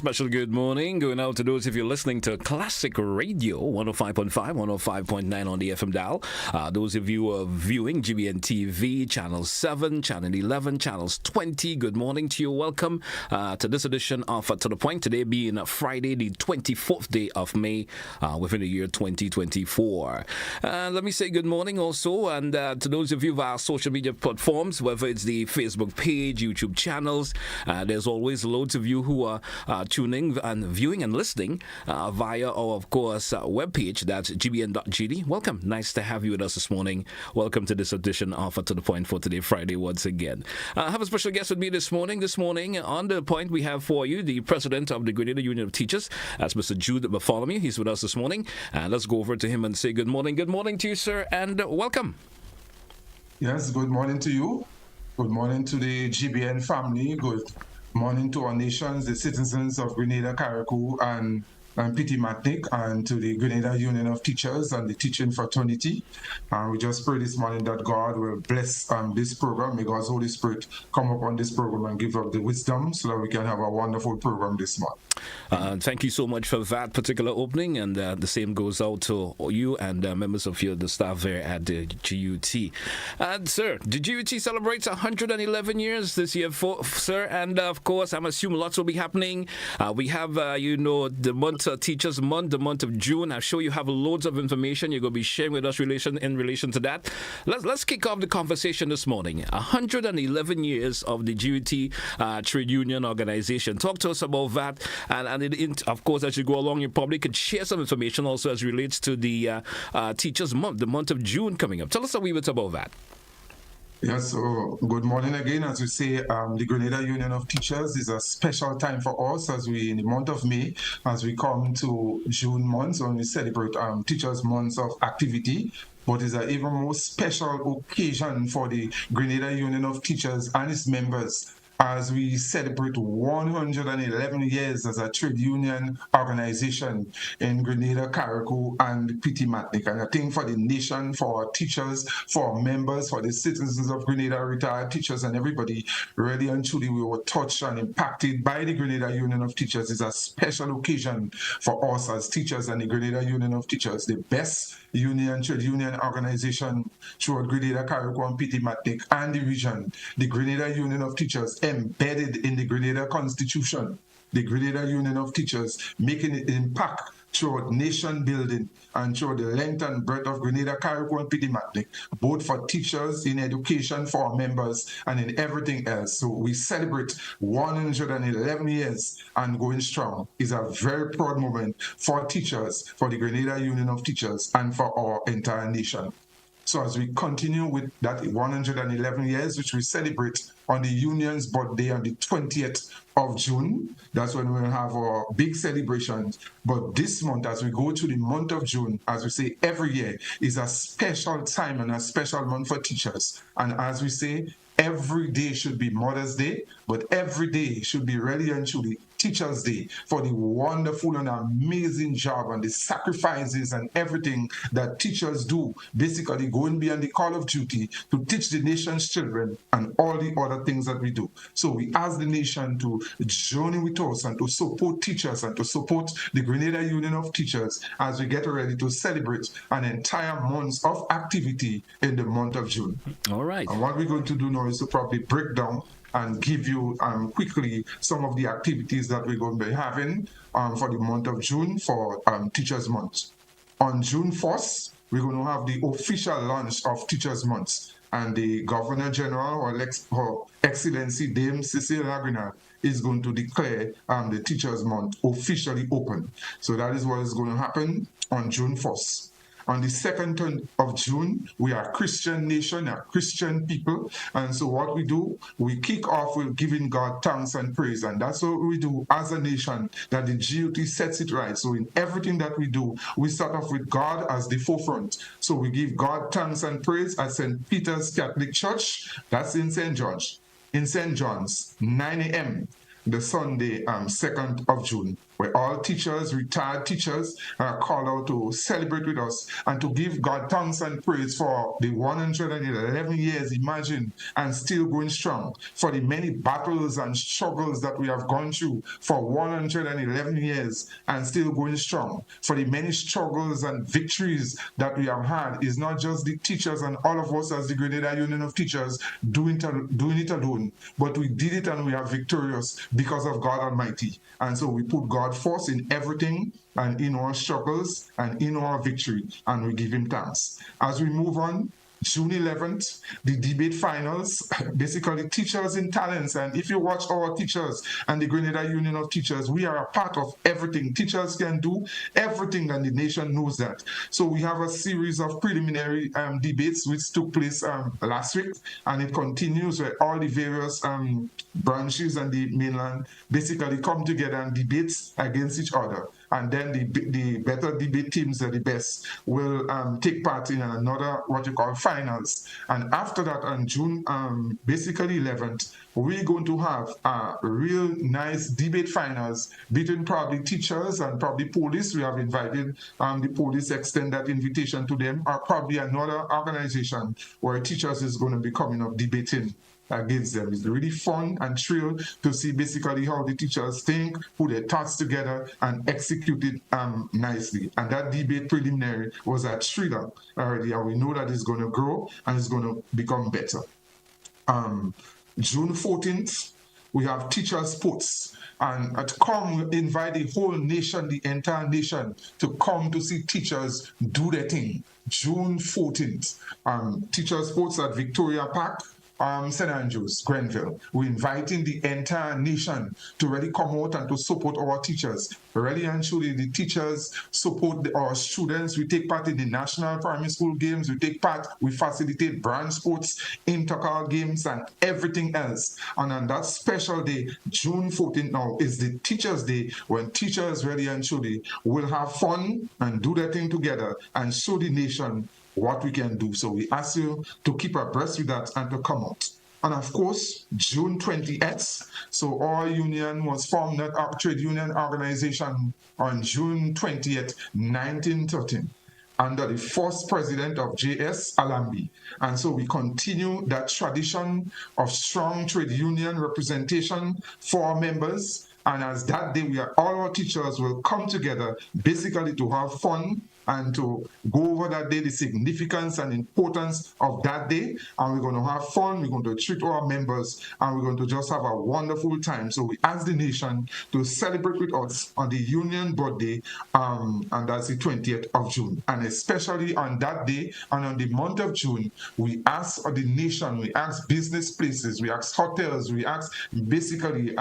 special good morning going out to those of you listening to Classic Radio 105.5, 105.9 on the FM dial. Those of you viewing GBN TV, Channel 7, Channel 11, Channels 20, good morning to you. Welcome to this edition of To The Point. Today being Friday, the 24th day of May within the year 2024. Let me say good morning also, and to those of you of our social media platforms, whether it's the Facebook page, YouTube channels, there's always loads of you who are tuning and viewing and listening via our, of course, webpage. That's gbn.gd. Welcome. Nice to have you with us this morning. Welcome to this edition of To The Point for today, Friday, once again. I have a special guest with me this morning. This morning, on The Point, we have for you the president of the Grenada Union of Teachers. That's Mr. Jude Bartholomew. He's with us this morning. Let's go over to him and say good morning. Good morning to you, sir, and welcome. Yes, good morning to you. Good morning to the GBN family. Good morning to our nations, the citizens of Grenada, Carriacou, and Pity Matnik, and to the Grenada Union of Teachers and the teaching fraternity. We just pray this morning that God will bless this program. May God's Holy Spirit come upon this program and give us the wisdom so that we can have a wonderful program this month. Thank you so much for that particular opening, and the same goes out to you and members of the staff there at the GUT. And sir, the GUT celebrates 111 years this year, sir, and of course, I'm assuming lots will be happening. We have, the month Teachers Month, the month of June. I'm sure you have loads of information you're going to be sharing with us in relation to that. Let's kick off the conversation this morning. 111 years of the GUT Trade Union Organization. Talk to us about that. And of course, as you go along, you probably could share some information also as relates to the Teachers Month, the month of June coming up. Tell us a wee bit about that. Yes, so good morning again. As we say, the Grenada Union of Teachers is a special time for us as we, in the month of May, as we come to June month, when we celebrate Teachers Months of activity. But it's an even more special occasion for the Grenada Union of Teachers and its members as we celebrate 111 years as a trade union organization in Grenada, Carriacou, and Pity Matnik. And I think for the nation, for our teachers, for our members, for the citizens of Grenada, retired teachers, and everybody, really and truly, we were touched and impacted by the Grenada Union of Teachers. It's a special occasion for us as teachers and the Grenada Union of Teachers, the best trade union organization throughout Grenada, Carriacou, and Pity Matnik, and the region. The Grenada Union of Teachers embedded in the Grenada Constitution, the Grenada Union of Teachers making an impact throughout nation building and throughout the length and breadth of Grenada, Carriacou, and Pity Matnik, both for teachers, in education, for our members, and in everything else. So we celebrate 111 years and going strong. Is a very proud moment for teachers, for the Grenada Union of Teachers, and for our entire nation. So as we continue with that 111 years, which we celebrate on the union's birthday on the 20th of June, that's when we'll have our big celebrations. But this month, as we go to the month of June, as we say every year, is a special time and a special month for teachers. And as we say, every day should be Mother's Day, but every day should be really and truly Teachers' Day for the wonderful and amazing job and the sacrifices and everything that teachers do, basically going beyond the call of duty to teach the nation's children and all the other things that we do. So we ask the nation to join with us and to support teachers and to support the Grenada Union of Teachers as we get ready to celebrate an entire month of activity in the month of June. All right. And what we're going to do now is to probably break down and give you quickly some of the activities that we're going to be having for the month of June for Teachers Month. On June 1st, we're going to have the official launch of Teachers Month, and the Governor General, Her Excellency Dame Cecile Lagrinat, is going to declare the Teachers Month officially open. So that is what is going to happen on June 1st. On the 2nd of June, we are a Christian nation, a Christian people. And so what we do, we kick off with giving God thanks and praise. And that's what we do as a nation, that the GUT sets it right. So in everything that we do, we start off with God as the forefront. So we give God thanks and praise at St. Peter's Catholic Church. That's in St. George. In St. John's, 9 a.m. the Sunday, 2nd of June, where all teachers, retired teachers, are called out to celebrate with us and to give God thanks and praise for the 111 years, imagine, and still going strong, for the many battles and struggles that we have gone through for 111 years and still going strong, for the many struggles and victories that we have had. Is not just the teachers and all of us as the Grenada Union of Teachers doing it alone, but we did it and we are victorious because of God Almighty. And so we put God first in everything and in our struggles and in our victory, and we give him thanks. As we move on, June 11th, the debate finals, basically teachers in talents. And if you watch our teachers and the Grenada Union of Teachers, we are a part of everything. Teachers can do everything, and the nation knows that. So we have a series of preliminary debates which took place last week, and it continues where all the various branches and the mainland basically come together and debate against each other. And then the better debate teams, the best, will take part in another what you call finals. And after that, on June basically 11th, we're going to have a real nice debate finals between probably teachers and probably police. We have invited the police, extend that invitation to them, or probably another organization where teachers is going to be coming up debating against them. It's really fun and thrill to see basically how the teachers think, put their thoughts together, and execute it nicely. And that debate preliminary was a thriller already, and we know that it's going to grow and it's going to become better. June 14th, we have teacher sports. And to come, invite the whole nation, the entire nation, to come to see teachers do their thing. June 14th, teacher sports at Victoria Park, St. Andrews, Grenville. We're inviting the entire nation to really come out and to support our teachers. Really and truly, the teachers support our students. We take part in the national primary school games. We take part, we facilitate branch sports, inter-car games, and everything else. And on that special day, June 14th now, is the Teachers' Day, when teachers really and truly will have fun and do their thing together and show the nation what we can do. So we ask you to keep abreast with that and to come out. And of course, June 20th, so our union was formed, that trade union organization, on June 20th, 1913, under the first president of J.S. Alambi. And so we continue that tradition of strong trade union representation for our members. And as that day, all our teachers will come together basically to have fun and to go over that day, the significance and importance of that day. And we're going to have fun, we're going to treat our members, and we're going to just have a wonderful time. So we ask the nation to celebrate with us on the union birthday, and that's the 20th of June. And especially on that day and on the month of June, we ask the nation, we ask business places, we ask hotels, we ask basically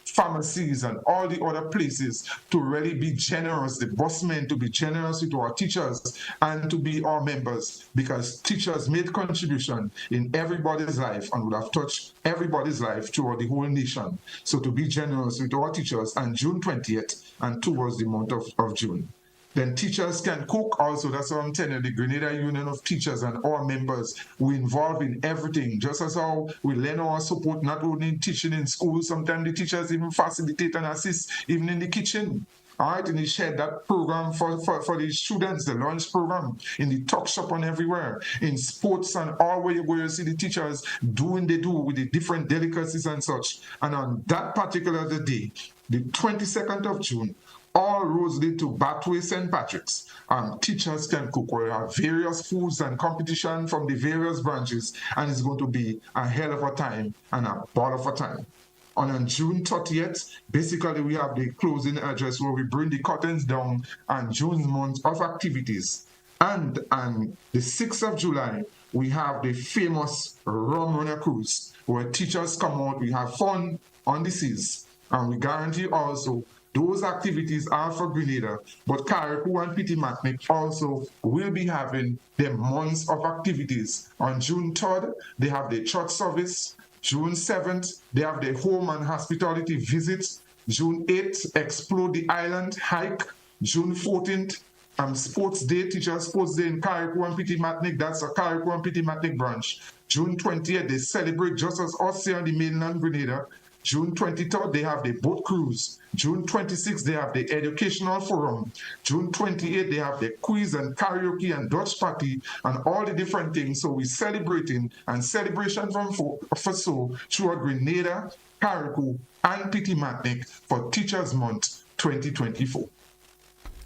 pharmacies and all the other places to really be generous, the busmen to be generous with our teachers and to be our members, because teachers made contribution in everybody's life and would have touched everybody's life throughout the whole nation. So to be generous with our teachers on June 20th and towards the month of June. Then teachers can cook also. That's what I'm telling you. The Grenada Union of Teachers and our members, we involve in everything. Just as how we lend our support, not only in teaching in school, sometimes the teachers even facilitate and assist even in the kitchen. All right, and they shared that program for the students, the lunch program, in the talk shop and everywhere, in sports and all where you see the teachers doing they do with the different delicacies and such. And on that particular day, the 22nd of June, all roads lead to Bathway St. Patrick's. Teachers can cook. We have various foods and competition from the various branches, and it's going to be a hell of a time and a ball of a time. And on June 30th, basically we have the closing address where we bring the curtains down on June's month of activities. And on the 6th of July, we have the famous Rum Runner Cruise, where teachers come out, we have fun on the seas, and we guarantee also those activities are for Grenada, but Carriacou and Petit-Martinique also will be having their months of activities. On June 3rd, they have the church service. June 7th, they have the home and hospitality visits. June 8th, explore the island hike. June 14th, sports day, teacher sports day in Carriacou and Petit-Martinique. That's a Carriacou and Petit-Martinique branch. June 20th, they celebrate just as us here on the mainland Grenada. June 23rd, they have the boat cruise. June 26th, they have the educational forum. June 28th, they have the quiz and karaoke and Dutch party and all the different things. So we're celebrating, and celebration for so throughout Grenada, Carriacou, and Petit for Teachers Month 2024.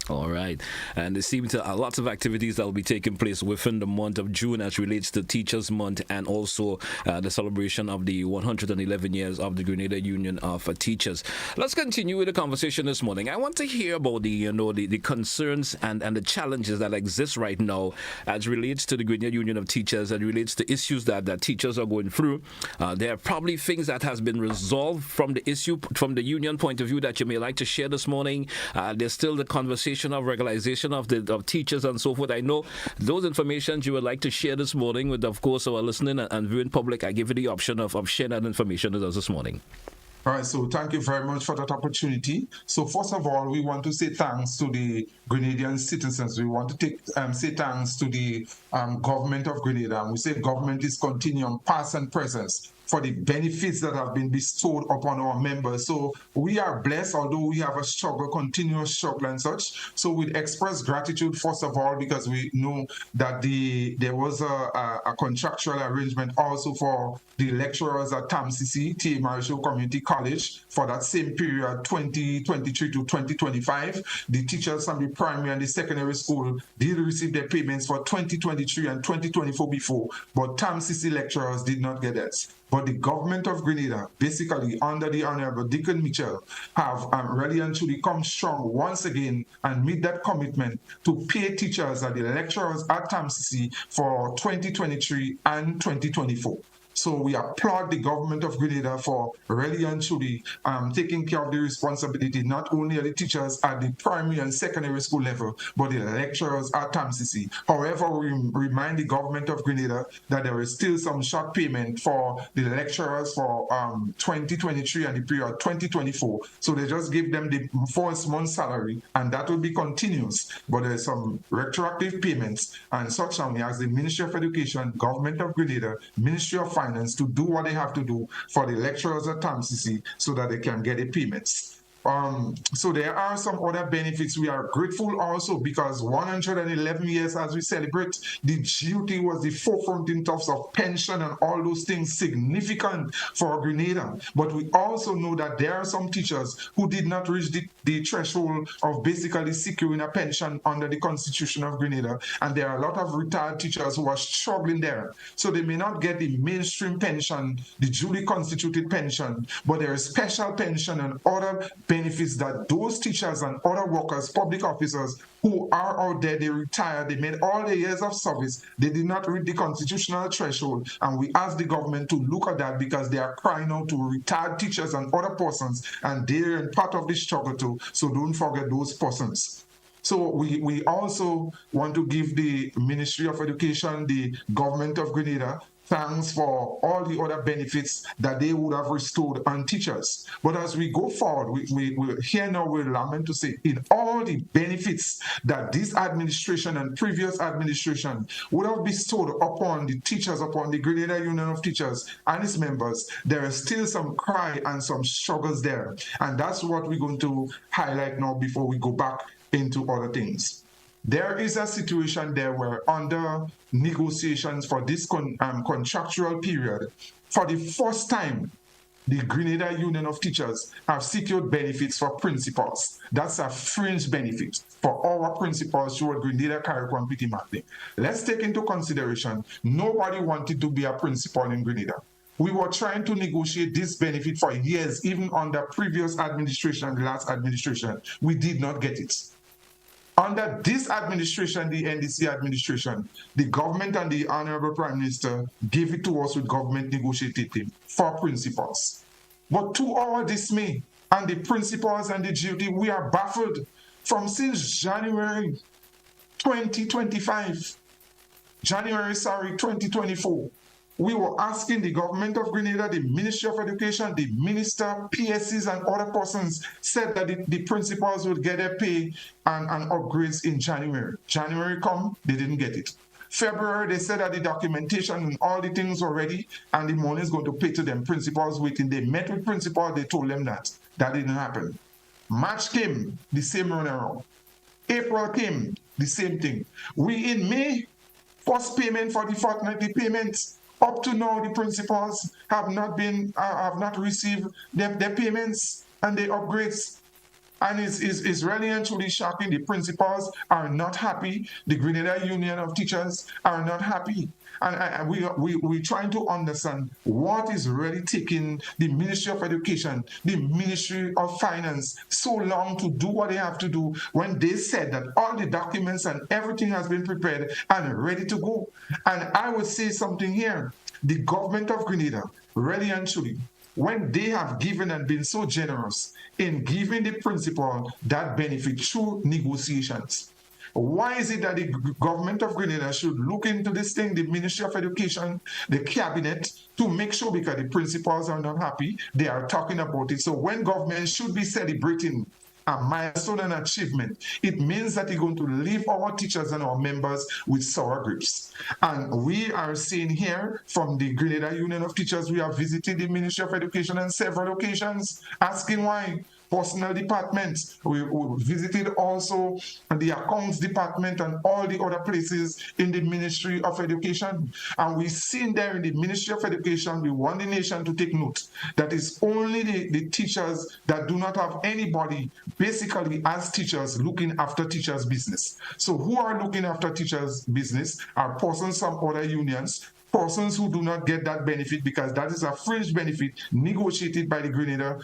All right. And there seems to lots of activities that will be taking place within the month of June as relates to Teachers Month, and also the celebration of the 111 years of the Grenada Union of Teachers. Let's continue with the conversation this morning. I want to hear about the concerns and the challenges that exist right now as relates to the Grenada Union of Teachers, and relates to issues that teachers are going through. There are probably things that has been resolved from the union point of view that you may like to share this morning. There's still the conversation of regularization of teachers and so forth. I know those information you would like to share this morning with, of course, our listening and viewing public. I give you the option of sharing that information with us this morning. All right, so thank you very much for that opportunity. So first of all, we want to say thanks to the Grenadian citizens. We want to say thanks to the government of Grenada. And we say government is continuum, past and present, for the benefits that have been bestowed upon our members. So we are blessed, although we have a struggle, continuous struggle and such. So we express gratitude, first of all, because we know that there was a contractual arrangement also for the lecturers at TAMCC, T.A. Marshall Community College, for that same period, 2023 to 2025. The teachers from the primary and the secondary school did receive their payments for 2023 and 2024 before, but TAMCC lecturers did not get that. But the government of Grenada, basically under the Honorable Deacon Mitchell, have really and truly come strong once again and meet that commitment to pay teachers and the lecturers at TAMCC for 2023 and 2024. So we applaud the government of Grenada for really and truly taking care of the responsibility, not only of the teachers at the primary and secondary school level, but the lecturers at TAMCC. However, we remind the government of Grenada that there is still some short payment for the lecturers for 2023 and the period 2024. So they just give them the first month's salary, and that will be continuous. But there's some retroactive payments, and such and we ask the Ministry of Education, Government of Grenada, Ministry of Finance, to do what they have to do for the lecturers at TAMCC so that they can get the payments. So there are some other benefits. We are grateful also because 111 years as we celebrate, the GUT was the forefront in terms of pension and all those things significant for Grenada. But we also know that there are some teachers who did not reach the threshold of basically securing a pension under the Constitution of Grenada. And there are a lot of retired teachers who are struggling there. So they may not get the mainstream pension, the duly constituted pension, but there is special pension and other benefits that those teachers and other workers, public officers who are out there, they retired, they made all the years of service, they did not reach the constitutional threshold, and we ask the government to look at that because they are crying out to retired teachers and other persons, and they're part of the struggle too, so don't forget those persons. So we also want to give the Ministry of Education, the government of Grenada, thanks for all the other benefits that they would have restored on teachers. But as we go forward, we here now we lament to say, in all the benefits that this administration and previous administration would have bestowed upon the teachers, upon the Grenada Union of Teachers and its members, there is still some cry and some struggles there. And that's what we're going to highlight now before we go back into other things. There is a situation there where under negotiations for this contractual period, for the first time, the Grenada Union of Teachers have secured benefits for principals. That's a fringe benefit for our principals throughout Grenada, Carriacou, and Petit. Let's take into consideration, nobody wanted to be a principal in Grenada. We were trying to negotiate this benefit for years, even under previous administration, the last administration. We did not get it. Under this administration, the NDC administration, the government and the Honorable Prime Minister gave it to us with government negotiated team for principals. But to our dismay, and the principals and the GOT, we are baffled from since January 2024. We were asking the government of Grenada, the Ministry of Education, the minister, PSCs, and other persons said that the principals would get their pay and upgrades in January. January come, they didn't get it. February, they said that the documentation and all the things were ready, and the money is going to pay to them. Principals waiting. They met with principal. They told them that. That didn't happen. March came, the same runaround. April came, the same thing. We in May, first payment for the fortnightly payments. Up to now, the principals have not received their payments and their upgrades. And it's really and truly shocking. The principals are not happy. The Grenada Union of Teachers are not happy. And we're trying to understand what is really taking the Ministry of Education, the Ministry of Finance so long to do what they have to do when they said that all the documents and everything has been prepared and ready to go. And I would say something here. The government of Grenada, really and truly, when they have given and been so generous in giving the principal that benefit through negotiations, why is it that the government of Grenada should look into this thing, the Ministry of Education, the cabinet, to make sure, because the principals are not happy, they are talking about it. So when government should be celebrating a milestone and achievement, it means that they're going to leave our teachers and our members with sour grapes. And we are seeing here from the Grenada Union of Teachers, we have visited the Ministry of Education on several occasions, asking why. Personnel departments. We visited also the accounts department and all the other places in the Ministry of Education. And we've seen there in the Ministry of Education, we want the nation to take note that it's only the teachers that do not have anybody basically as teachers looking after teachers' business. So who are looking after teachers' business are persons from other unions, persons who do not get that benefit, because that is a fringe benefit negotiated by the Grenada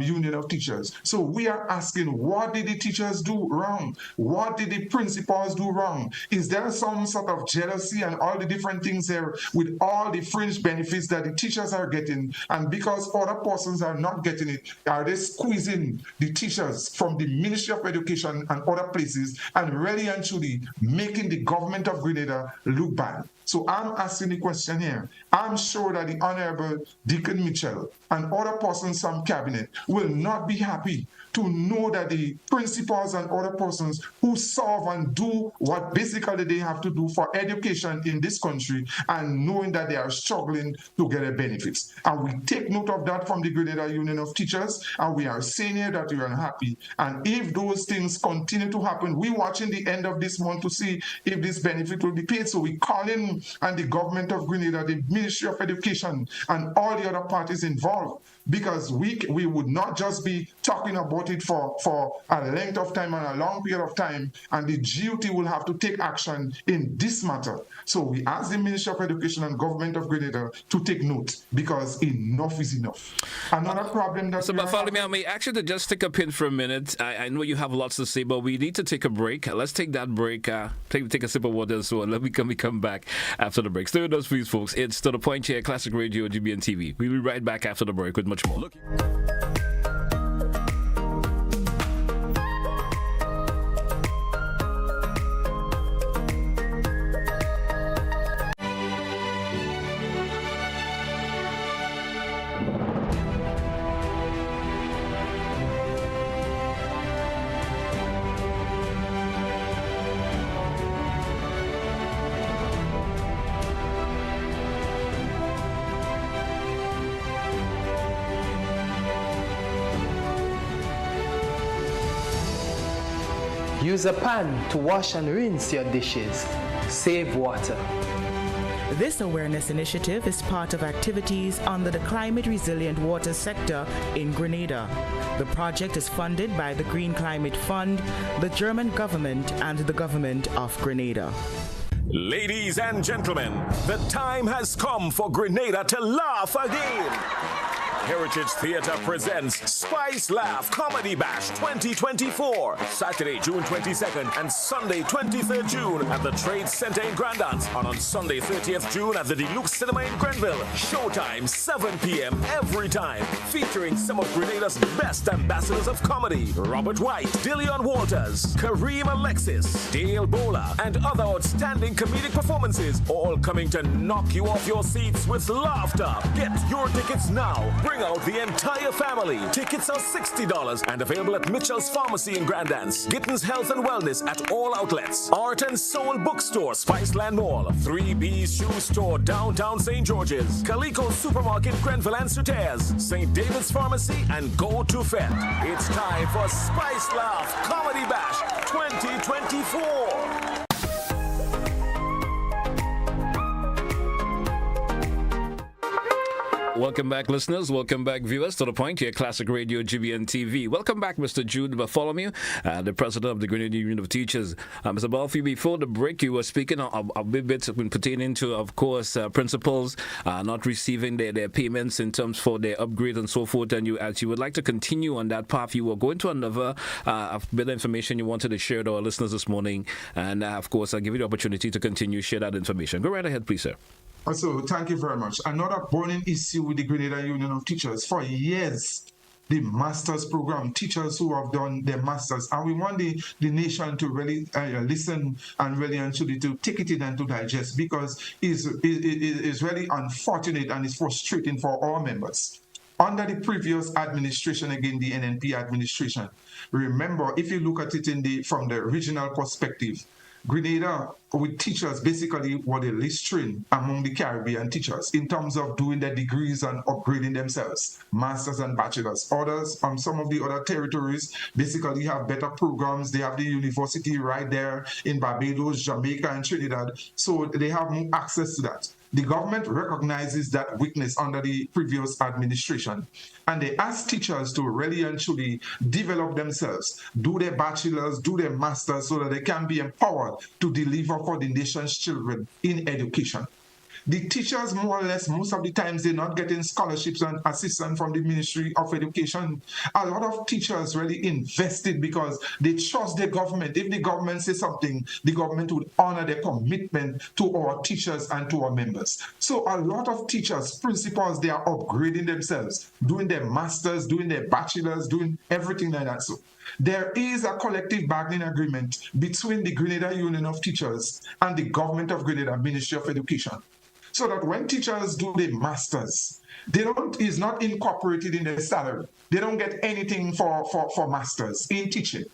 Union of Teachers. So we are asking, what did the teachers do wrong? What did the principals do wrong? Is there some sort of jealousy and all the different things there with all the fringe benefits that the teachers are getting? And because other persons are not getting it, are they squeezing the teachers from the Ministry of Education and other places and really and truly making the government of Grenada look bad? So I'm asking the question here. I'm sure that the Honorable Deacon Mitchell and other persons from cabinet will not be happy to know that the principals and other persons who serve and do what basically they have to do for education in this country, and knowing that they are struggling to get their benefits. And we take note of that from the Grenada Union of Teachers, and we are saying here that we are unhappy. And if those things continue to happen, we're watching the end of this month to see if this benefit will be paid. So we call in and the government of Grenada, the Ministry of Education, and all the other parties involved, because we would not just be talking about it for a length of time and a long period of time, and the GUT will have to take action in this matter. So we ask the Ministry of Education and government of Grenada to take note, because enough is enough. Another problem that... So, Bartholomew, I may ask you to just take a pin for a minute. I know you have lots to say, but we need to take a break. Let's take that break, take a sip of water, so let me come back after the break. Stay with us, please, folks. It's To The Point here, Classic Radio, GBN TV. We'll be right back after the break with much more. Look. Use a pan to wash and rinse your dishes. Save water. This awareness initiative is part of activities under the Climate Resilient Water sector in Grenada. The project is funded by the Green Climate Fund, the German government, and the government of Grenada. Ladies and gentlemen, the time has come for Grenada to laugh again. Heritage Theatre presents Spice Laugh Comedy Bash 2024, Saturday, June 22nd and Sunday, 23rd June at the Trade Center in Grandance, and on Sunday, 30th June at the Deluxe Cinema in Grenville. Showtime, 7 p.m. every time, featuring some of Grenada's best ambassadors of comedy: Robert White, Dillion Walters, Kareem Alexis, Dale Bowler, and other outstanding comedic performances, all coming to knock you off your seats with laughter. Get your tickets now. Bring Bring out the entire family. Tickets are $60 and available at Mitchell's Pharmacy in Grandance, Gittins Health and Wellness at all outlets, Art and Soul Bookstore, Spiceland Mall, 3B's Shoe Store, downtown St. George's, Calico Supermarket, Grenville and Sutairs, St. David's Pharmacy, and Go to Fet. It's time for Spice Laugh Comedy Bash 2024. Welcome back, listeners. Welcome back, viewers, to The Point here, Classic Radio, GBN TV. Welcome back, Mr. Jude Bartholomew, the president of the Grenada Union of Teachers. Mr. Bartholomew, before the break, you were speaking a bit pertaining to, of course, principals not receiving their payments in terms for their upgrade and so forth. And as you would like to continue on that path, you were going to another bit of information you wanted to share with our listeners this morning. And, of course, I'll give you the opportunity to continue share that information. Go right ahead, please, sir. So, thank you very much. Another burning issue with the Grenada Union of Teachers. For years, the master's program, teachers who have done their masters, and we want the nation to really listen and really actually to take it in and to digest, because it's really unfortunate and it's frustrating for our members. Under the previous administration, again, the NNP administration, remember, if you look at it from the regional perspective, Grenada, with teachers, basically were the least trained among the Caribbean teachers in terms of doing their degrees and upgrading themselves, masters and bachelors. Others, some of the other territories, basically have better programs. They have the university right there in Barbados, Jamaica, and Trinidad, so they have more access to that. The government recognizes that weakness under the previous administration, and they ask teachers to really and truly develop themselves, do their bachelors, do their masters, so that they can be empowered to deliver for the nation's children in education. The teachers, more or less, most of the times, they're not getting scholarships and assistance from the Ministry of Education. A lot of teachers really invested because they trust the government. If the government says something, the government would honor their commitment to our teachers and to our members. So a lot of teachers, principals, they are upgrading themselves, doing their masters, doing their bachelors, doing everything like that. So there is a collective bargaining agreement between the Grenada Union of Teachers and the government of Grenada, Ministry of Education, so that when teachers do the masters, is not incorporated in their salary. They don't get anything for masters in teaching.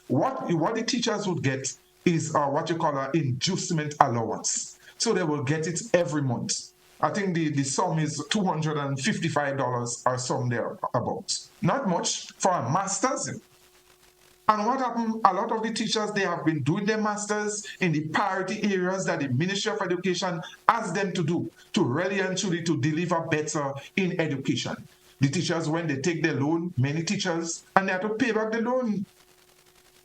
What the teachers would get is what you call an inducement allowance. So they will get it every month. I think the sum is $255 or some thereabout. Not much for a master's. And what happened, a lot of the teachers, they have been doing their masters in the priority areas that the Ministry of Education asked them to do, to really and truly to deliver better in education. The teachers, when they take their loan, many teachers, and they have to pay back the loan.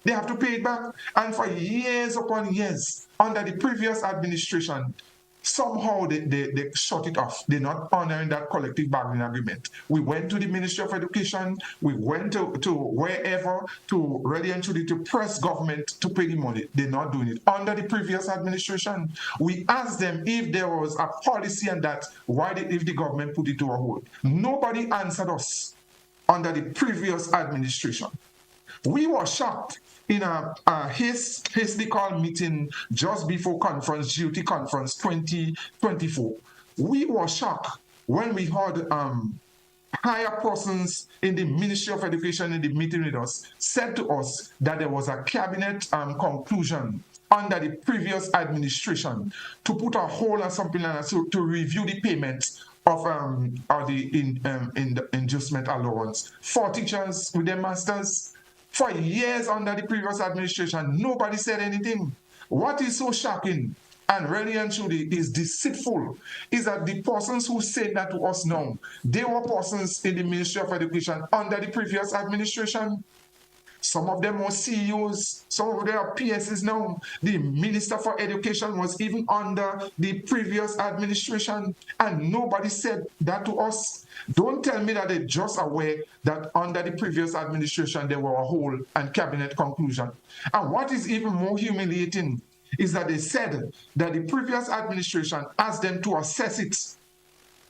They have to pay it back. And for years upon years, under the previous administration, somehow they shut it off. They're not honoring that collective bargaining agreement. We went to the Ministry of Education, we went to wherever to really and truly to press government to pay the money. They're not doing it. Under the previous administration, we asked them if there was a policy on that, if the government put it to a hold. Nobody answered us under the previous administration. We were shocked in a hastily called meeting just before GOT conference 2024. We were shocked when we heard higher persons in the Ministry of Education in the meeting with us said to us that there was a cabinet conclusion under the previous administration to put a hold on something like that, so to review the payment of the inducement allowance for teachers with their masters. For years under the previous administration, nobody said anything. What is so shocking and really and truly is deceitful is that the persons who say that to us now, they were persons in the Ministry of Education under the previous administration. Some of them were CEOs, some of them are PSs now. The Minister for Education was even under the previous administration, and nobody said that to us. Don't tell me that they're just aware that under the previous administration there were a hold and cabinet conclusion. And what is even more humiliating is that they said that the previous administration asked them to assess it,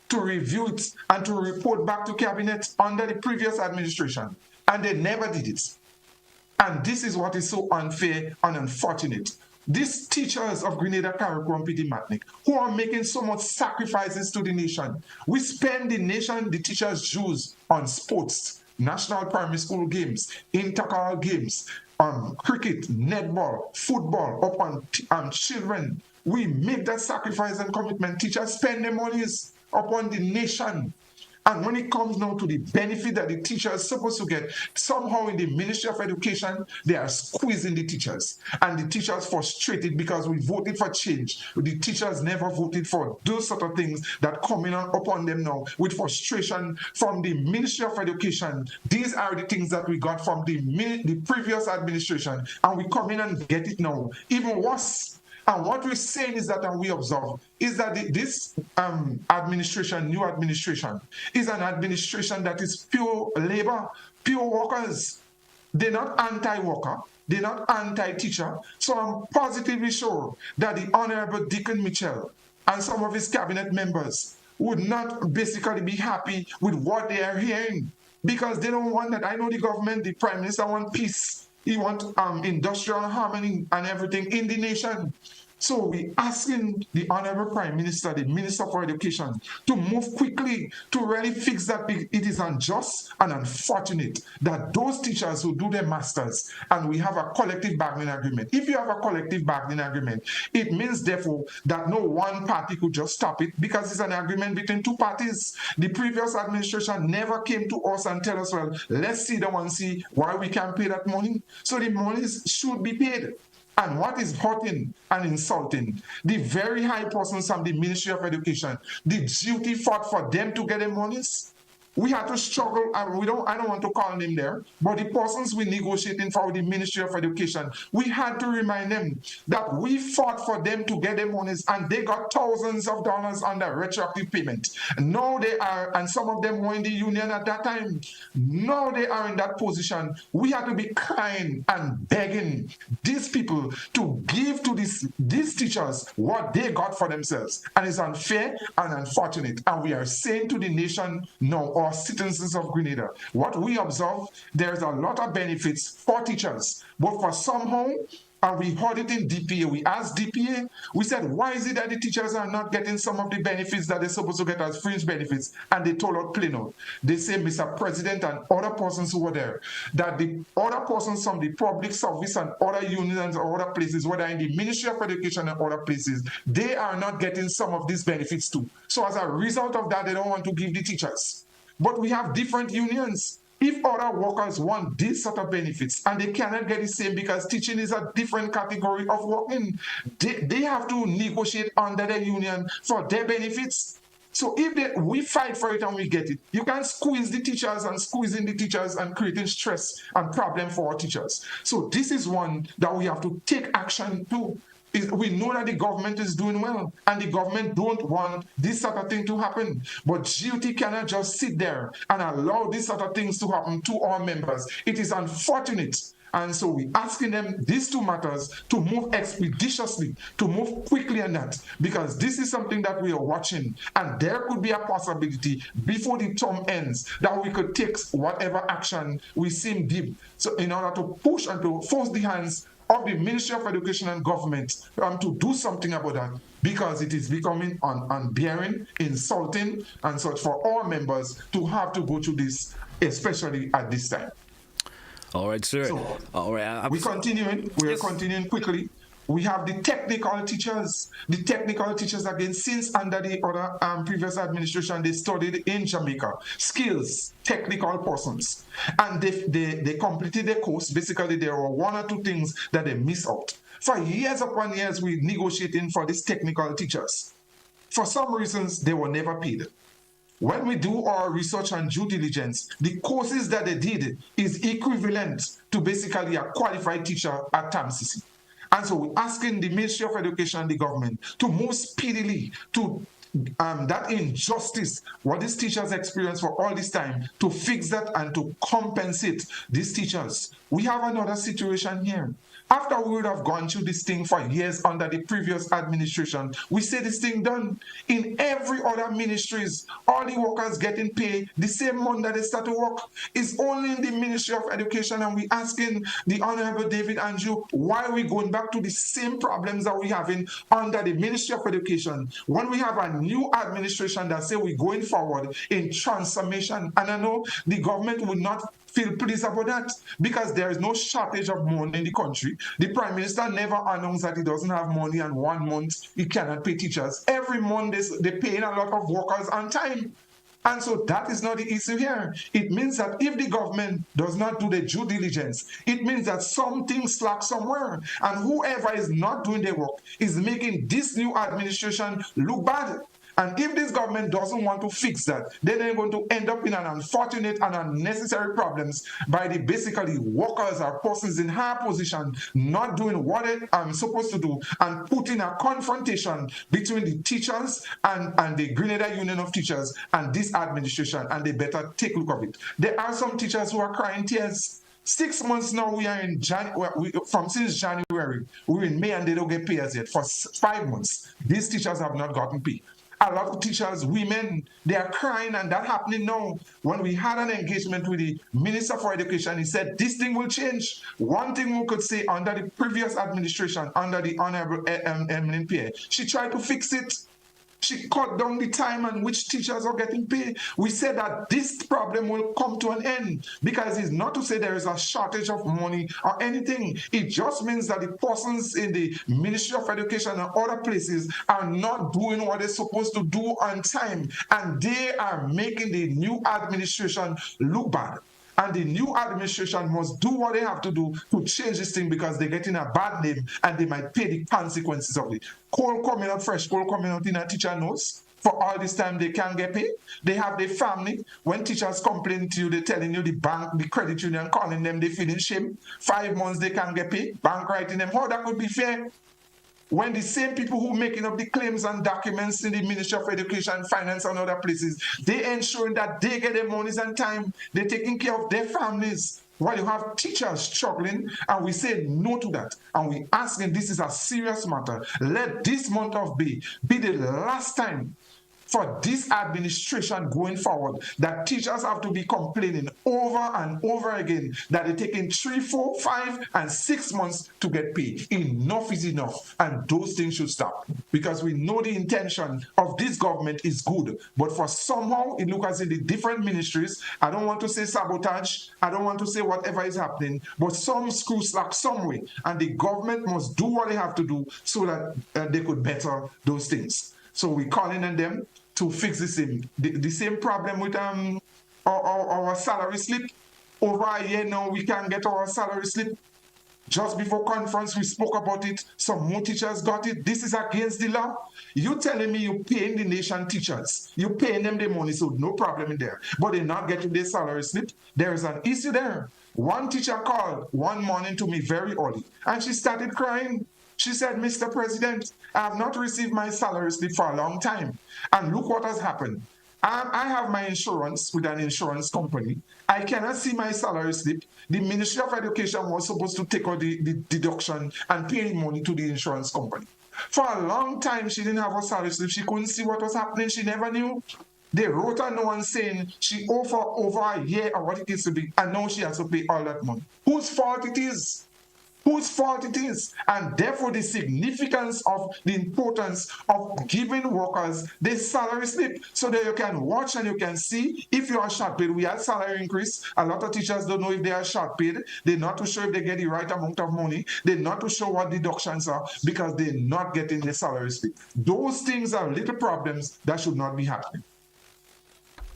to review it, and to report back to cabinet under the previous administration, and they never did it. And this is what is so unfair and unfortunate. these teachers of Grenada, Carriacou, Matnik, who are making so much sacrifices to the nation. We spend the teachers' dues on sports, national primary school games, inter-choral games, cricket, netball, football, upon children. We make that sacrifice and commitment. Teachers spend their monies upon the nation. And when it comes now to the benefit that the teacher is supposed to get, somehow in the Ministry of Education, they are squeezing the teachers. And the teachers frustrated because we voted for change. The teachers never voted for those sort of things that coming upon them now with frustration from the Ministry of Education. These are the things that we got from the previous administration. And we come in and get it now. Even worse. And what we're saying is that, and we observe, is that this administration, new administration, is an administration that is pure labor, pure workers. They're not anti-worker, they're not anti-teacher. So I'm positively sure that the Honorable Deacon Mitchell and some of his cabinet members would not basically be happy with what they are hearing, because they don't want that. I know the government, the Prime Minister want peace. He wants industrial harmony and everything in the nation. So we're asking the Honorable Prime Minister, the Minister for Education, to move quickly to really fix that. It is unjust and unfortunate that those teachers who do their masters, and we have a collective bargaining agreement. If you have a collective bargaining agreement, it means therefore that no one party could just stop it, because it's an agreement between two parties. The previous administration never came to us and tell us, well, let's see why we can't pay that money. So the monies should be paid. And what is hurting and insulting, the very high persons from the Ministry of Education, the duty fought for them to get their monies. We had to struggle, and I don't want to call them there, but the persons we negotiating for the Ministry of Education, we had to remind them that we fought for them to get their monies, and they got thousands of dollars under retroactive payment. Now they are, and some of them were in the union at that time. Now they are in that position. We had to be kind and begging these people to give to these teachers what they got for themselves. And it's unfair and unfortunate. And we are saying to the nation no, or citizens of Grenada, what we observe, there's a lot of benefits for teachers, but for somehow, and we heard it in DPA, we asked DPA, we said, why is it that the teachers are not getting some of the benefits that they're supposed to get as fringe benefits? And they told us plain out. They say, Mr. President and other persons who were there, that the other persons from the public service and other unions or other places, whether in the Ministry of Education and other places, they are not getting some of these benefits too. So as a result of that, they don't want to give the teachers. But we have different unions. If other workers want these sort of benefits and they cannot get the same because teaching is a different category of working, they have to negotiate under the union for their benefits. So if we fight for it and we get it, you can't squeeze the teachers and squeezing the teachers and creating stress and problem for our teachers. So this is one that we have to take action to. We know that the government is doing well, and the government don't want this sort of thing to happen. But GOT cannot just sit there and allow these sort of things to happen to our members. It is unfortunate. And so we're asking them, these two matters, to move expeditiously, to move quickly on that, because this is something that we are watching. And there could be a possibility before the term ends that we could take whatever action we seem deep. So in order to push and to force the hands of the Ministry of Education and government to do something about that, because it is becoming unbearing, insulting, and such for all members to have to go through this, especially at this time. All right, sir. So, all right. We're continuing. We are continuing quickly. We have the technical teachers. The technical teachers, again, since under the other previous administration, they studied in Jamaica. Skills, technical persons. And they completed their course. Basically, there were one or two things that they missed out. For years upon years, we negotiating for these technical teachers. For some reasons, they were never paid. When we do our research and due diligence, the courses that they did is equivalent to basically a qualified teacher at TAMCC. And so we're asking the Ministry of Education and the government to move speedily to that injustice, what these teachers experience for all this time, to fix that and to compensate these teachers. We have another situation here. After we would have gone through this thing for years under the previous administration, we say this thing done. In every other ministries, all the workers getting paid the same month that they start to work. It's only in the Ministry of Education, and we asking the Honorable David Andrew, why are we going back to the same problems that we having under the Ministry of Education when we have a new administration that say we're going forward in transformation? And I know the government would not feel pleased about that because there is no shortage of money in the country. The Prime Minister never announced that he doesn't have money and 1 month he cannot pay teachers. Every month they're paying a lot of workers on time. And so that is not the issue here. It means that if the government does not do the due diligence, it means that something slack somewhere. And whoever is not doing the work is making this new administration look bad. And if this government doesn't want to fix that, then they're going to end up in an unfortunate and unnecessary problems by the basically workers or persons in high position not doing what they are supposed to do and putting a confrontation between the teachers and the Grenada Union of Teachers and this administration, and they better take a look of it. There are some teachers who are crying tears. 6 months now, we are in since January, we're in May and they don't get pay as yet. For 5 months, these teachers have not gotten pay. A lot of teachers, women, they are crying, and that's happening now. When we had an engagement with the Minister for Education, he said this thing will change. One thing we could say under the previous administration, under the Honorable MNPA, she tried to fix it. She cut down the time on which teachers are getting paid. We said that this problem will come to an end because it's not to say there is a shortage of money or anything. It just means that the persons in the Ministry of Education and other places are not doing what they're supposed to do on time, and they are making the new administration look bad. And the new administration must do what they have to do to change this thing because they're getting a bad name and they might pay the consequences of it. Coal coming out, fresh coal coming out in a teacher knows. For all this time, they can't get paid. They have their family. When teachers complain to you, they're telling you the bank, the credit union, calling them, they feeling shame. 5 months, they can't get paid. Bank writing them. How that could be fair? When the same people who making up the claims and documents in the Ministry of Education, Finance, and other places, they ensuring that they get their monies on time, they're taking care of their families. While you have teachers struggling, and we say no to that, and we asking this is a serious matter. Let this month of May be the last time for this administration going forward that teachers have to be complaining over and over again that they're taking 3, 4, 5, and 6 months to get paid. Enough is enough, and those things should stop because we know the intention of this government is good, but for somehow it looks as in the different ministries, I don't want to say sabotage, I don't want to say whatever is happening, but some screw slack some way, and the government must do what they have to do so that they could better those things. So we're calling on them to fix the same problem with our salary slip. Over a year now, we can't get our salary slip. Just before conference, we spoke about it. Some more teachers got it. This is against the law. You telling me you paying the nation teachers. You paying them the money, so no problem in there. But they're not getting their salary slip. There is an issue there. One teacher called one morning to me very early, and she started crying. She said, Mr. President, I have not received my salary slip for a long time. And look what has happened. I have my insurance with an insurance company. I cannot see my salary slip. The Ministry of Education was supposed to take out the deduction and pay money to the insurance company. For a long time, she didn't have a salary slip. She couldn't see what was happening. She never knew. They wrote her no one saying she owed for over a year or what it is to be, and now she has to pay all that money. Whose fault it is? Whose fault it is? And therefore the significance of the importance of giving workers the salary slip so that you can watch and you can see if you are short paid. We had salary increase. A lot of teachers don't know if they are short paid. They're not too sure if they get the right amount of money. They're not too sure what deductions are because they're not getting the salary slip. Those things are little problems that should not be happening.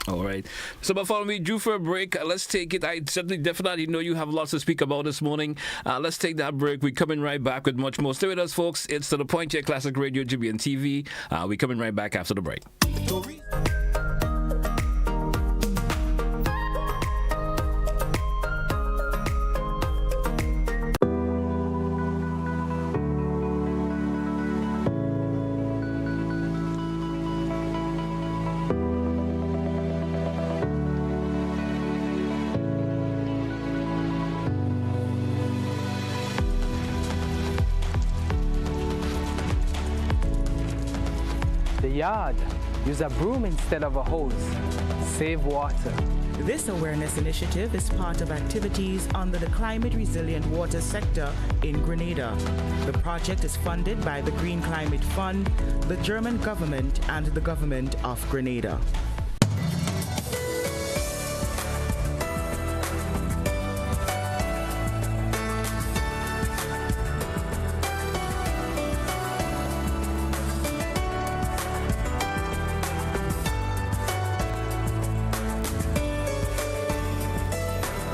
All right. So, Bartholomew, due for a break. Let's take it. I certainly definitely know you have lots to speak about this morning. Let's take that break. We're coming right back with much more. Stay with us, folks. It's To The Point here, Classic Radio, GBN TV. We're coming right back after the break. yard, use a broom instead of a hose. Save water. This awareness initiative is part of activities under the climate resilient water sector in Grenada. The project is funded by the Green Climate Fund, the German government, and the government of Grenada.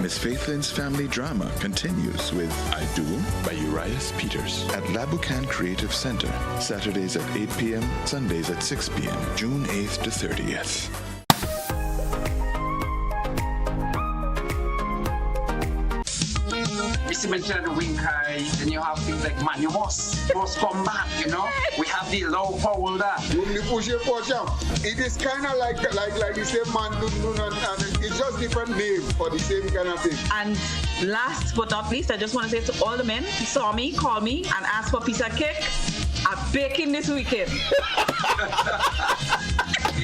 Miss Faithlin's family drama continues with I Do by Urias Peters at Labucan Creative Center, Saturdays at 8 p.m., Sundays at 6 p.m., June 8th to 30th. Mention at the wing high, then you have things like man, you must come back, you know. We have the low power that. It is kind of like the same man, and it's just different name for the same kind of thing. And last but not least, I just want to say to all the men who saw me, call me, and ask for a piece of cake. I'm baking this weekend.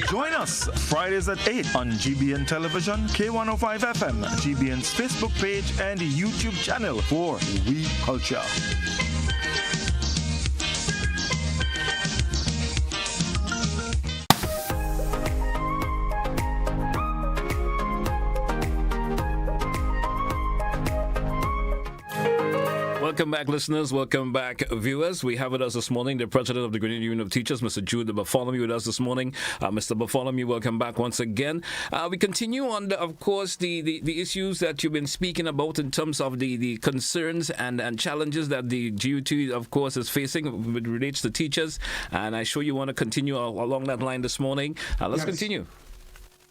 Join us Fridays at 8 on GBN Television, K105 FM, GBN's Facebook page, and YouTube channel for We Culture. Welcome back, listeners. Welcome back, viewers. We have with us this morning the president of the Grenada Union of Teachers, Mr. Jude Bartholomew, with us this morning. Mr. Bartholomew, welcome back once again. We continue on, of course, the issues that you've been speaking about in terms of the concerns and challenges that the GUT, of course, is facing with relates to teachers. And I'm sure you want to continue along that line this morning. Let's continue.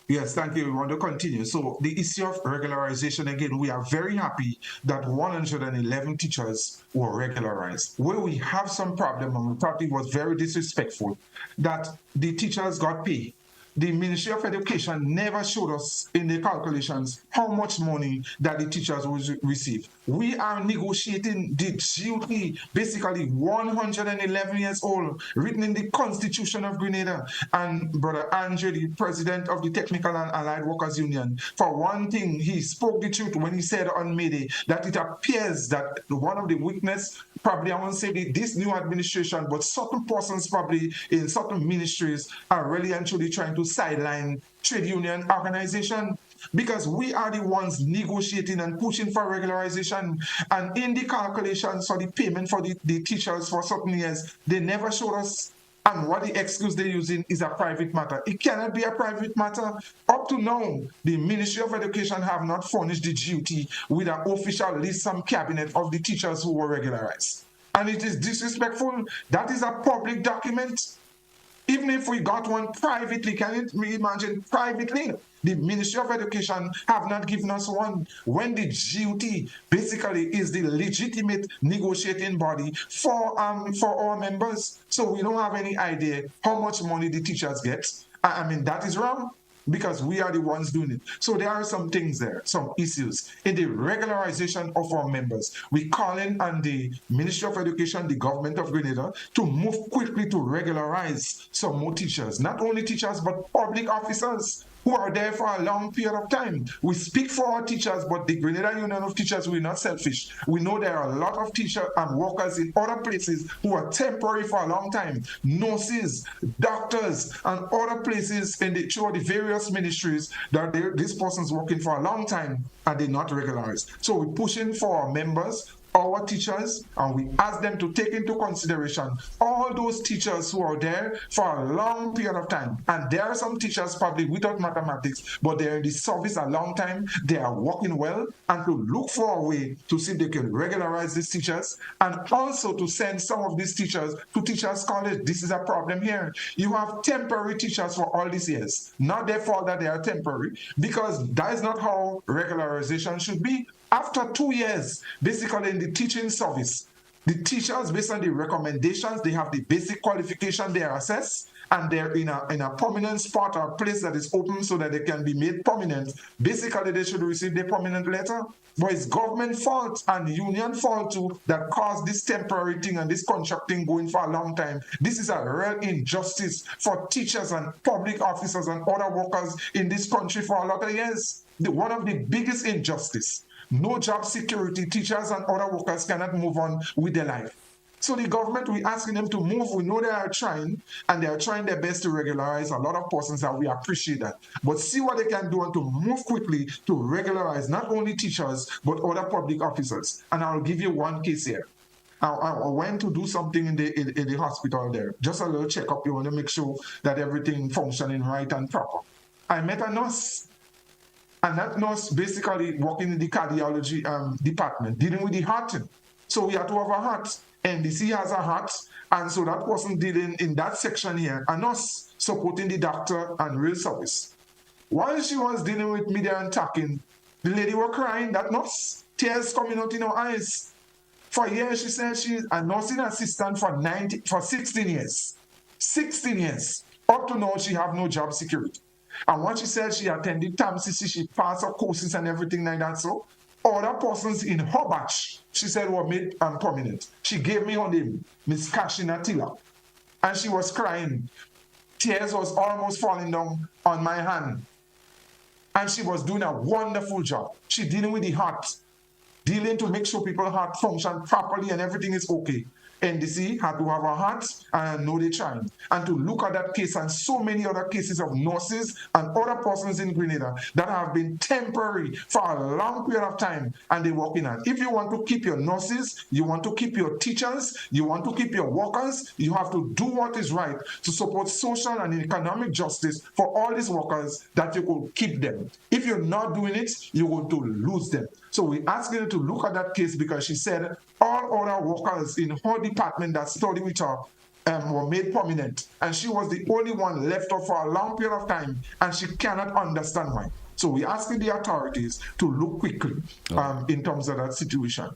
Yes, thank you. We want to continue. So the issue of regularization, again, we are very happy that 111 teachers were regularized. Where we have some problem, and we thought it was very disrespectful, that the teachers got paid. The Ministry of Education never showed us in the calculations how much money that the teachers will receive. We are negotiating the GUT, basically 111 years old, written in the Constitution of Grenada. And Brother Andrew, the president of the Technical and Allied Workers Union, for one thing, he spoke the truth when he said on May Day that it appears that one of the weakness, probably I won't say this new administration, but certain persons probably in certain ministries are really and truly trying to sideline trade union organization, because we are the ones negotiating and pushing for regularization. And in the calculations for the payment for the teachers for certain years, they never showed us. And what the excuse they're using is a private matter. It cannot be a private matter. Up to now, the Ministry of Education have not furnished the GUT with an official list from cabinet of the teachers who were regularized. And it is disrespectful. That is a public document. Even if we got one privately, can you imagine privately? The Ministry of Education have not given us one, when the GUT basically is the legitimate negotiating body for our members. So we don't have any idea how much money the teachers get. I mean, that is wrong, because we are the ones doing it. So there are some things there, some issues in the regularization of our members. We call in on the Ministry of Education, the government of Grenada, to move quickly to regularize some more teachers. Not only teachers, but public officers who are there for a long period of time. We speak for our teachers, but the Grenada Union of Teachers, we're not selfish. We know there are a lot of teachers and workers in other places who are temporary for a long time. Nurses, doctors, and other places throughout the various ministries that this person's working for a long time and they're not regularized. So we're pushing for our members, our teachers, and we ask them to take into consideration all those teachers who are there for a long period of time. And there are some teachers probably without mathematics, but they're in the service a long time, they are working well, and to look for a way to see if they can regularize these teachers, and also to send some of these teachers to teachers' college. This is a problem here. You have temporary teachers for all these years. Not their fault that they are temporary, because that is not how regularization should be. After 2 years, basically in the teaching service, the teachers, based on the recommendations, they have the basic qualification they are assessed, and they're in a prominent spot or place that is open so that they can be made prominent, basically they should receive their prominent letter. But it's government fault and union fault too that caused this temporary thing and this contract thing going for a long time. This is a real injustice for teachers and public officers and other workers in this country for a lot of years. One of the biggest injustice. No job security. Teachers and other workers cannot move on with their life. So the government, we're asking them to move. We know they are trying, and they are trying their best to regularize a lot of persons, and we appreciate that. But see what they can do and to move quickly to regularize not only teachers, but other public officers. And I'll give you one case here. I went to do something in the hospital there. Just a little checkup. You want to make sure that everything functioning right and proper. I met a nurse. And that nurse basically working in the cardiology department, dealing with the heart. So we had to have a heart. NDC has a heart, and so that person dealing in that section here, a nurse supporting the doctor and real service. While she was dealing with me there and talking, the lady was crying, that nurse, tears coming out in her eyes. For years, she said she's a nursing assistant for 16 years. 16 years. Up to now, she have no job security. And what she said, she attended TAMCC, she passed her courses and everything like that. So other persons in her batch, she said, were made prominent. She gave me her name, Miss Kashina Tila. And she was crying. Tears was almost falling down on my hand. And she was doing a wonderful job. She dealing with the heart, dealing to make sure people's heart function properly and everything is okay. NDC had to have a heart and know they're trying. And to look at that case and so many other cases of nurses and other persons in Grenada that have been temporary for a long period of time and they're working on. If you want to keep your nurses, you want to keep your teachers, you want to keep your workers, you have to do what is right to support social and economic justice for all these workers that you could keep them. If you're not doing it, you're going to lose them. So we asked her to look at that case because she said all other workers in her department that studied with her were made prominent. And she was the only one left off for a long period of time, and she cannot understand why. So we're asking the authorities to look quickly in terms of that situation.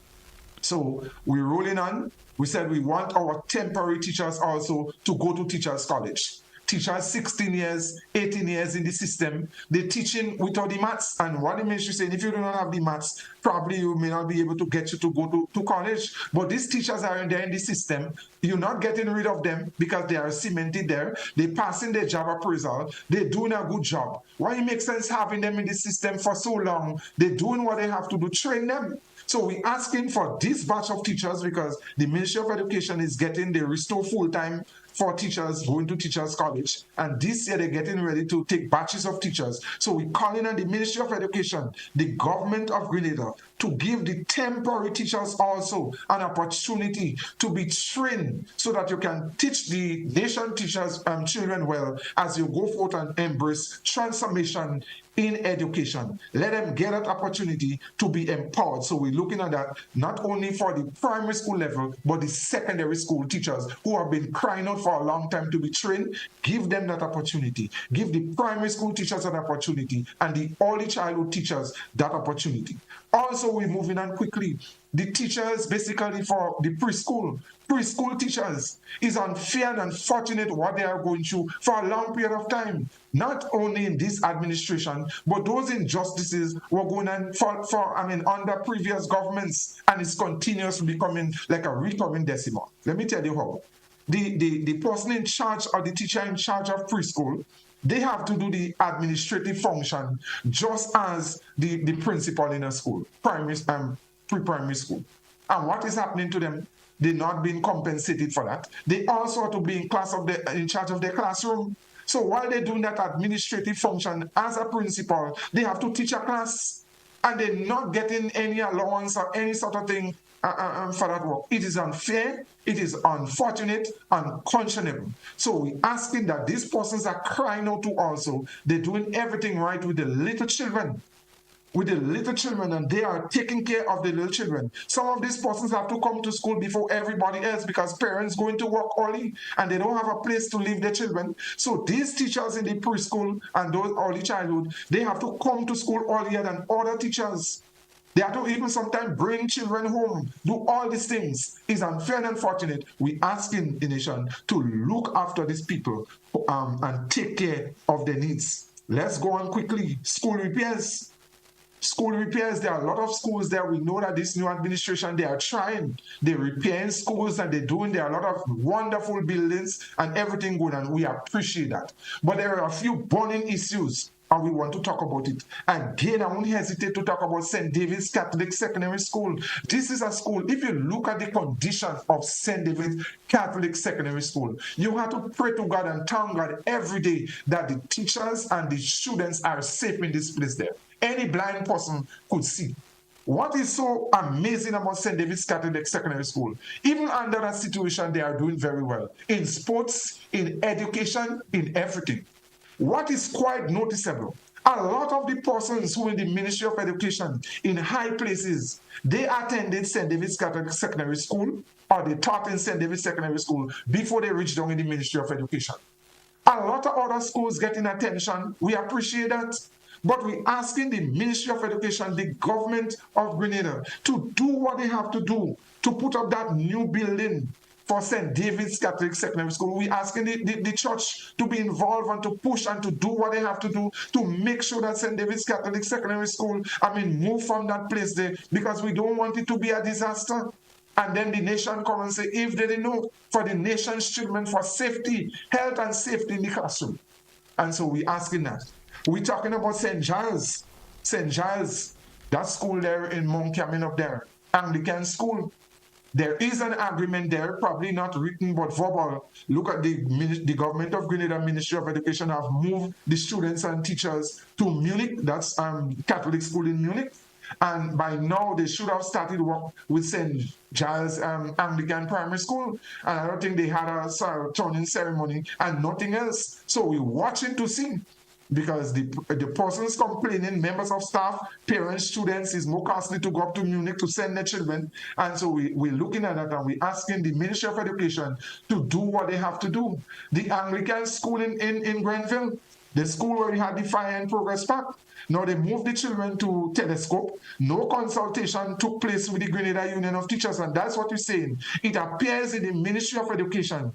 So we're rolling on. We said we want our temporary teachers also to go to teachers' college. Teachers 16 years, 18 years in the system, they're teaching without the maths. And what the ministry saying, if you do not have the maths, probably you may not be able to get you to go to college. But these teachers are there in the system. You're not getting rid of them because they are cemented there. They're passing their job appraisal. They're doing a good job. Why it makes sense having them in the system for so long? They're doing what they have to do, train them. So we're asking for this batch of teachers because the Ministry of Education is getting the restore full-time for teachers going to teachers college, and this year they're getting ready to take batches of teachers. So we're calling on the Ministry of Education, the government of Grenada, to give the temporary teachers also an opportunity to be trained so that you can teach the nation teachers children well as you go forth and embrace transformation in education. Let them get that opportunity to be empowered. So we're looking at that not only for the primary school level, but the secondary school teachers who have been crying out for a long time to be trained. Give them that opportunity. Give the primary school teachers that opportunity and the early childhood teachers that opportunity. Also, we're moving on quickly. The teachers, basically for the preschool teachers, is unfair and unfortunate what they are going through for a long period of time. Not only in this administration, but those injustices were going on under previous governments, and it's continuously becoming like a recurring decimal. Let me tell you how. The person in charge or the teacher in charge of preschool, they have to do the administrative function just as the principal in a school, pre-primary school. And what is happening to them? They're not being compensated for that. They also have to be in charge of their classroom. So while they're doing that administrative function as a principal, they have to teach a class, and they're not getting any allowance or any sort of thing for that work. It is unfair, it is unfortunate, unconscionable. So we're asking that these persons are crying out to also, they're doing everything right with the little children. And they are taking care of the little children. Some of these persons have to come to school before everybody else because parents going to work early and they don't have a place to leave their children. So these teachers in the preschool and those early childhood, they have to come to school earlier than other teachers. They have to even sometimes bring children home, do all these things. It's unfair and unfortunate. We asking the nation to look after these people and take care of their needs. Let's go on quickly. School repairs. School repairs, there are a lot of schools there. We know that this new administration, they are trying. They're repairing schools and they're doing, there are a lot of wonderful buildings and everything good, and we appreciate that. But there are a few burning issues, and we want to talk about it. Again, I won't hesitate to talk about St. David's Catholic Secondary School. This is a school, if you look at the condition of St. David's Catholic Secondary School, you have to pray to God and thank God every day that the teachers and the students are safe in this place there. Any blind person could see. What is so amazing about St. David's Catholic Secondary School, even under that situation, they are doing very well. In sports, in education, in everything. What is quite noticeable, a lot of the persons who in the Ministry of Education, in high places, they attended St. David's Catholic Secondary School, or they taught in St. David's Secondary School before they reached down in the Ministry of Education. A lot of other schools getting attention. We appreciate that. But we're asking the Ministry of Education, the government of Grenada, to do what they have to do to put up that new building for St. David's Catholic Secondary School. We're asking the church to be involved and to push and to do what they have to do to make sure that St. David's Catholic Secondary School, move from that place there, because we don't want it to be a disaster. And then the nation come and say, if they didn't know, for the nation's children, for safety, health and safety in the classroom. And so we're asking that. We're talking about St. Giles. St. Giles, that school there in Mount Camin up there, Anglican school. There is an agreement there, probably not written but verbal. Look at the government of Grenada Ministry of Education have moved the students and teachers to Munich. That's Catholic school in Munich. And by now, they should have started work with St. Giles Anglican Primary School. And I don't think they had a turning ceremony and nothing else. So we're watching to see. Because the persons complaining, members of staff, parents, students, is more costly to go up to Munich to send their children. And so we're looking at that and we're asking the Ministry of Education to do what they have to do. The Anglican school in Grenville, the school where we had the Fire and Progress Pact, now they moved the children to Telesford. No consultation took place with the Grenada Union of Teachers, and that's what we're saying. It appears in the Ministry of Education.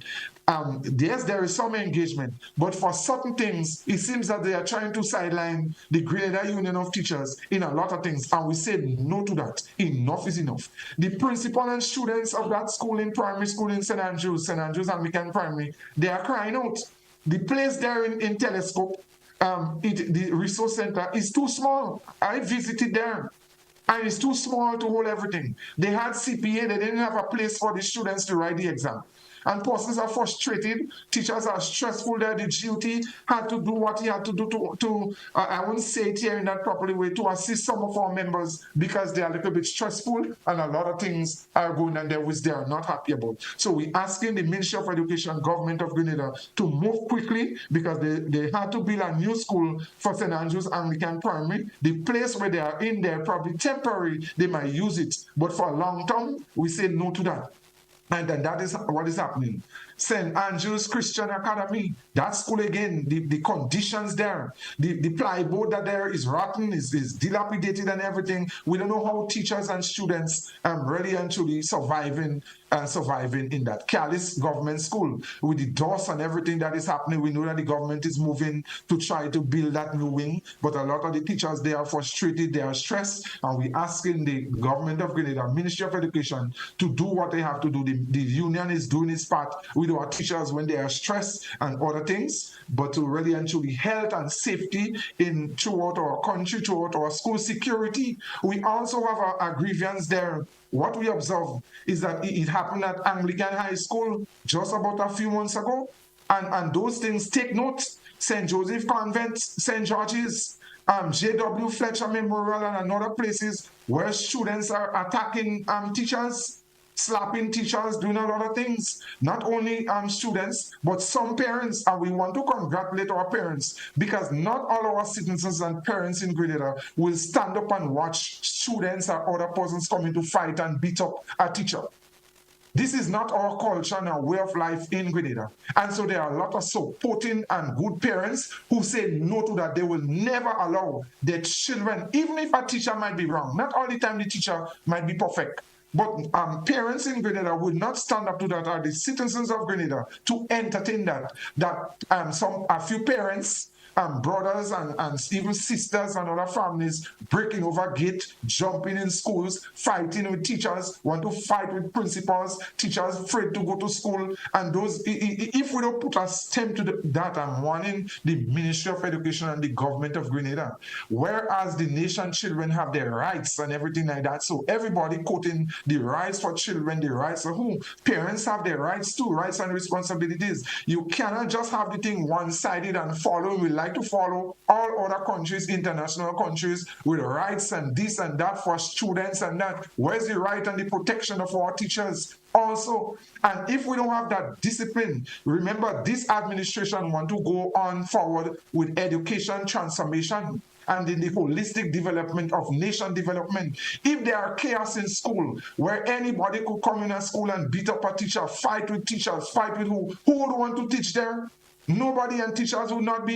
Yes, there is some engagement, but for certain things, it seems that they are trying to sideline the Grenada Union of Teachers in a lot of things, and we say no to that. Enough is enough. The principal and students of that school in primary school in St. Andrews Anglican Primary, they are crying out. The place there in Telescope, the resource center is too small. I visited there. And it's too small to hold everything. They had CPA, they didn't have a place for the students to write the exam. And persons are frustrated, teachers are stressful there, the GUT had to do what he had to do to I won't say it here in that properly way, to assist some of our members because they are a little bit stressful and a lot of things are going on there which they are not happy about. So we're asking the Ministry of Education, Government of Grenada, to move quickly because they had to build a new school for St. Andrews Anglican Primary. The place where they are in there, probably temporary, they might use it. But for a long term, we say no to that. And then that is what is happening. St. Andrew's Christian Academy, that school again, the conditions there, the plywood that there is rotten, is dilapidated and everything. We don't know how teachers and students really and truly surviving in that careless government school. With the dust and everything that is happening, we know that the government is moving to try to build that new wing, but a lot of the teachers, they are frustrated, they are stressed, and we're asking the government of Grenada, Ministry of Education, to do what they have to do. The union is doing its part with our teachers when they are stressed and other things, but to really and truly health and safety throughout our country, throughout our school security. We also have a grievance there. What we observe is that it happened at Anglican High School just about a few months ago, and those things, take note. St. Joseph Convent, St. George's, J.W. Fletcher Memorial, and other places where students are attacking teachers, slapping teachers, doing a lot of things. Not only students, but some parents, and we want to congratulate our parents because not all our citizens and parents in Grenada will stand up and watch students or other persons coming to fight and beat up a teacher. This is not our culture and our way of life in Grenada. And so there are a lot of supporting and good parents who say no to that. They will never allow their children, even if a teacher might be wrong, not all the time the teacher might be perfect, but parents in Grenada would not stand up to that, or the citizens of Grenada, to entertain that. A few parents, brothers and even sisters and other families breaking over gate, jumping in schools, fighting with teachers, want to fight with principals, teachers afraid to go to school. And those, if we don't put a stem to that, I'm warning the Ministry of Education and the government of Grenada. Whereas the nation children have their rights and everything like that. So everybody quoting the rights for children, the rights of whom? Parents have their rights too, rights and responsibilities. You cannot just have the thing one-sided and follow. We like to follow all other countries, international countries, with rights and this and that for students and that. Where's the right and the protection of our teachers also? And if we don't have that discipline, remember, this administration want to go on forward with education transformation and in the holistic development of nation development. If there are chaos in school, where anybody could come in a school and beat up a teacher, fight with teachers, fight with who would want to teach there? Nobody, and teachers would not be